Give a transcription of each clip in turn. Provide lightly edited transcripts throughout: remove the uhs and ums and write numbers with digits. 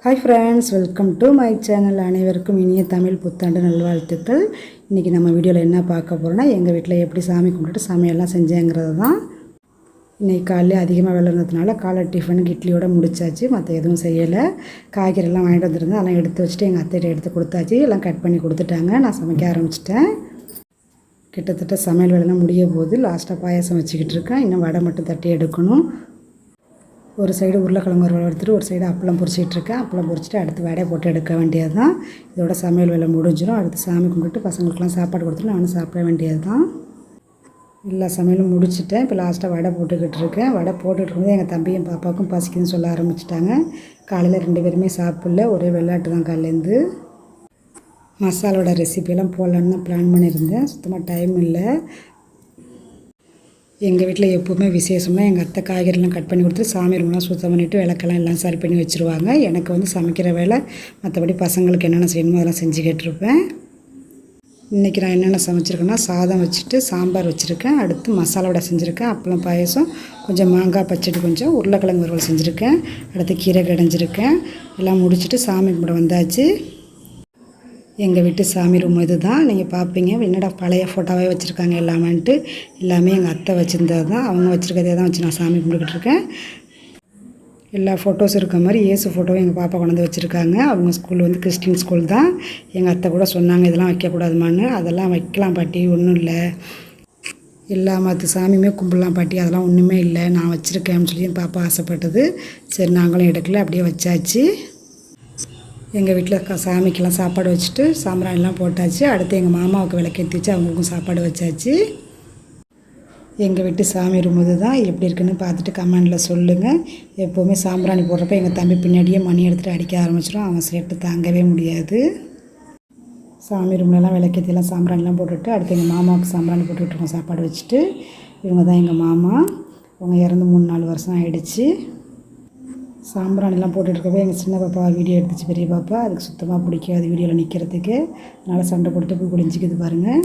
Hi friends, welcome to my channel. அனைவருக்கும் இனிய தமிழ் புத்தாண்டு நல்வாழ்த்துக்கள். இன்றைக்கி நம்ம வீடியோவில் என்ன பார்க்க போகிறோன்னா, எங்கள் வீட்டில் எப்படி சாமி கும்பிட்டுட்டு சமையல்லாம் செஞ்சேங்கிறது தான். இன்றைக்கி காலையில் அதிகமாக வேலை இருந்ததுனால காலை டிஃபனுக்கு இட்லியோடு முடிச்சாச்சு. மற்ற எதுவும் செய்யலை. காய்கறிலாம் வாங்கிட்டு வந்துருந்தேன், அதெல்லாம் எடுத்து வச்சுட்டு எங்கள் அத்தைகிட்ட எடுத்து கொடுத்தாச்சு. எல்லாம் கட் பண்ணி கொடுத்துட்டாங்க. நான் சமைக்க ஆரம்பிச்சிட்டேன். கிட்டத்தட்ட சமையல் வேலைலாம் முடிய போது. லாஸ்ட்டாக பாயாசம் வச்சுக்கிட்டு இருக்கேன். இன்னும் வடை மட்டும் தட்டி எடுக்கணும். ஒரு சைடு உருளைக்கிழங்கு வறுவல் எடுத்துகிட்டு ஒரு சைடு அப்பளம் பொரிச்சிட்ருக்கேன். அப்பளம் பொரிச்சிட்டு அடுத்து வடை போட்டு எடுக்க வேண்டியது தான். இதோட சமையல் வேலை முடிஞ்சிடும். அடுத்து சாமி கும்பிட்டு பசங்களுக்குலாம் சாப்பாடு கொடுத்துட்டு நானும் சாப்பிட வேண்டியது தான். எல்லா சமையலும் முடிச்சுட்டேன். இப்போ லாஸ்ட்டாக வடை போட்டுக்கிட்டு இருக்கேன். வடை போட்டுக்கிட்டு இருக்கும்போது எங்கள் தம்பியும் பாப்பாவுக்கும் பசிக்குதுன்னு சொல்ல ஆரம்பிச்சிட்டாங்க. காலையில் 2 பேருமே சாப்பிடல, ஒரே விளையாட்டு தான் காலையிலேருந்து. மசாலோட ரெசிபியெல்லாம் போடலான்னு தான் பிளான் பண்ணியிருந்தேன். சுத்தமாக டைம் இல்லை. எங்கள் வீட்டில் எப்போவுமே விசேஷம்னா எங்கள் அத்தை காய்கறிலாம் கட் பண்ணி கொடுத்துட்டு சாமி ரூம்லாம் சுத்தம் பண்ணிவிட்டு விளக்கெல்லாம் எல்லாம் சரி பண்ணி வச்சுருவாங்க. எனக்கு வந்து சமைக்கிற வேலை, மற்றபடி பசங்களுக்கு என்னென்ன செய்யணுமோ அதெல்லாம் செஞ்சுக்கிட்டு இருப்பேன். இன்றைக்கி நான் என்னென்ன சமைச்சிருக்கேன்னா, சாதம் வச்சுட்டு சாம்பார் வச்சுருக்கேன். அடுத்து மசாலா வடை செஞ்சுருக்கேன். அப்பளம் பாயசம், கொஞ்சம் மாங்காய் பச்சடி, கொஞ்சம் உருளைக்கிழங்கு வறுவல் செஞ்சுருக்கேன். அடுத்து கீரை கடைஞ்சிருக்கேன். எல்லாம் முடிச்சுட்டு சாமி கும்பிட வந்தாச்சு. எங்கள் வீட்டு சாமி ரூம் இது தான். நீங்கள் பார்ப்பீங்க, என்னடா பழைய ஃபோட்டோவே வச்சுருக்காங்க எல்லாமேன்ட்டு. எல்லாமே எங்கள் அத்தை வச்சுருந்தது தான். அவங்க வச்சுருக்கதே தான் வச்சு நான் சாமி கும்பிட்டுக்கிட்டு இருக்கேன். எல்லா ஃபோட்டோஸும் இருக்க மாதிரி இயேசு ஃபோட்டோவும் எங்கள் பாப்பா கொண்டு வந்து வச்சுருக்காங்க. அவங்க ஸ்கூல் வந்து கிறிஸ்டின் ஸ்கூல் தான். எங்கள் அத்தை கூட சொன்னாங்க இதெல்லாம் வைக்கக்கூடாதுமான்னு. அதெல்லாம் வைக்கலாம் பாட்டி, ஒன்றும் இல்லை, எல்லா மற்ற சாமியுமே கும்பிடலாம் பாட்டி, அதெல்லாம் ஒன்றுமே இல்லை, நான் வச்சுருக்கேன்னு சொல்லி என் பாப்பா ஆசைப்பட்டது. சரி, நாங்களும் எடுக்கல, அப்படியே வச்சாச்சு. எங்கள் வீட்டில் சாமிக்கெல்லாம் சாப்பாடு வச்சுட்டு சாம்பிராணிலாம் போட்டாச்சு. அடுத்து எங்கள் மாமாவுக்கு விளக்கேற்றி வச்சு அவங்களுக்கும் சாப்பாடு வச்சாச்சு. எங்கள் வீட்டு சாமி ரூம் இது தான். எப்படி இருக்குன்னு பார்த்துட்டு கமெண்டில் சொல்லுங்கள். எப்போவுமே சாம்பிராணி போடுறப்ப எங்கள் தம்பி பின்னாடியே மணி எடுத்துகிட்டு அடிக்க ஆரம்பிச்சிடும். அவன் சேட்டு தாங்கவே முடியாது. சாமி ரூம்லலாம் விளக்கேற்றிலாம் சாம்பிராணிலாம் போட்டுவிட்டு அடுத்து எங்கள் மாமாவுக்கு சாம்பிராணி போட்டுக்கிட்டுருக்கோம் சாப்பாடு வச்சுட்டு. இவங்க தான் எங்கள் மாமா. அவங்க இறந்து 3-4 வருஷம் ஆகிடுச்சு. சாம்பிராணிலாம் போட்டுட்ருக்கப்போ எங்கள் சின்ன பாப்பா வீடியோ எடுத்துச்சு, பெரிய பாப்பா. அதுக்கு சுத்தமாக பிடிக்காது வீடியோவில் நிற்கிறதுக்கு. அதனால் சண்டை போட்டு போய் குளிஞ்சிக்குது பாருங்கள்.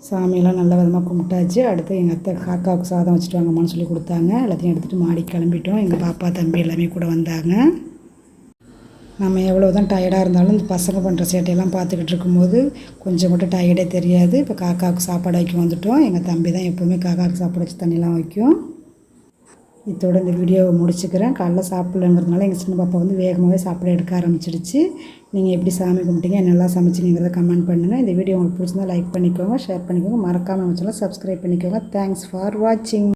சாமியெல்லாம் நல்ல விதமாக கும்பிட்டாச்சு. அடுத்து எங்கள் அத்தை காக்காவுக்கு சாதம் வச்சுட்டு வாங்கம்மான்னு சொல்லி கொடுத்தாங்க. எல்லாத்தையும் எடுத்துகிட்டு மாடி கிளம்பிட்டோம். எங்கள் பாப்பா தம்பி எல்லாமே கூட வந்தாங்க. நம்ம எவ்வளோ தான் டயர்டாக இருந்தாலும் இந்த பசங்க பண்ணுற சேட்டையெல்லாம் பார்த்துக்கிட்டு இருக்கும்போது கொஞ்சம் மட்டும் டயர்டே தெரியாது. இப்போ காக்காவுக்கு சாப்பாடு வைக்க வந்துவிட்டோம். எங்கள் தம்பி தான் எப்போவுமே காக்காவுக்கு சாப்பாடு வச்சு தண்ணிலாம் வைக்கும். இதோட இந்த வீடியோவை முடிச்சுக்கிறேன். காலைல சாப்பிட்லங்கிறதுனால எங்கள் சின்ன பாப்பா வந்து வேகமாகவே சாப்பிட எடுக்க ஆரம்பிச்சிடுச்சு. நீங்கள் எப்படி சாமி கும்பிட்டீங்க, என்னெல்லாம் சமைச்சிங்கிறத கமெண்ட் பண்ணுங்கள். இந்த வீடியோ உங்களுக்கு பிடிச்சிருந்தா லைக் பண்ணிக்கோங்க, ஷேர் பண்ணிக்கோங்க. மறக்காமல் நம்ம சேனலை சப்ஸ்கிரைப் பண்ணிக்கோங்க. தேங்க்ஸ் ஃபார் வாட்சிங்.